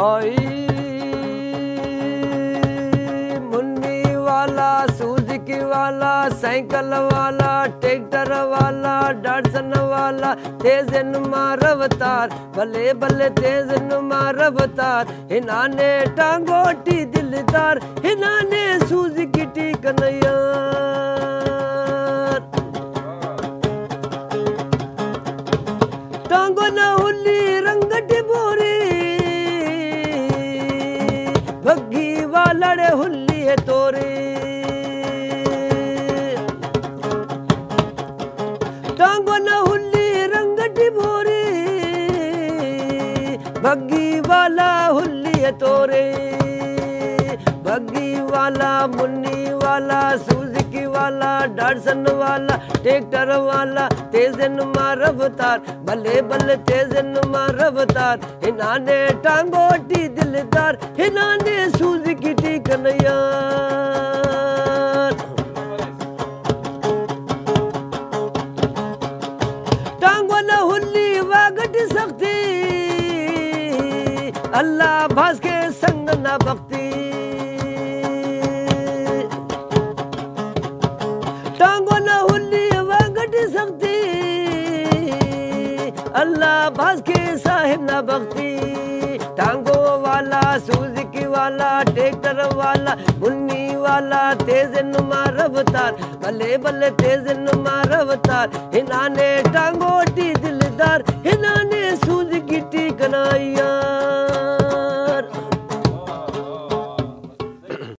आई मुन्नी वाला, सुजुकी वाला, साइकिल वाला, ट्रैक्टर वाला, डाटसन वाला, तेज नुमा रफ्तार, भले भले तेज नुमा रफ्तार, हिनाने टांगोटी दिलदार, हिनाने सुजुकी टी कन्हैया। टांगो न हुली रंगट बोरी, भग्गी वालड़े हुली है तोरी। टांगो न हुली रंगट बोरी, भग्गी वाला हुली है तोरे। भग्गी वाला, मुन्नी वाला, सुजुकी वाला, डाटसन वाला, ट्रैक्टर वाला, तेज नुमा रफ्तार, भले भले तेज नुमा रफ्तार, हिनाने टांगोटी दिलदार, हिनाने सुजुकी टी कन्हैया। टांगो न हुली वागट सकती, अल्लाह भास के संग न भक्ति। टांगो न हुली वागट सकती, अल्लाह भास के साहिब न भक्ति। टांगो वाला, सुजुकी वाला, ट्रैक्टर वाला, मुन्नी वाला, तेज नुमा रफ्तार, भले भले तेज नुमा रफ्तार, हिनाने टांगोटी दिलदार, हिनाने सुजुकी टी कन्हैया।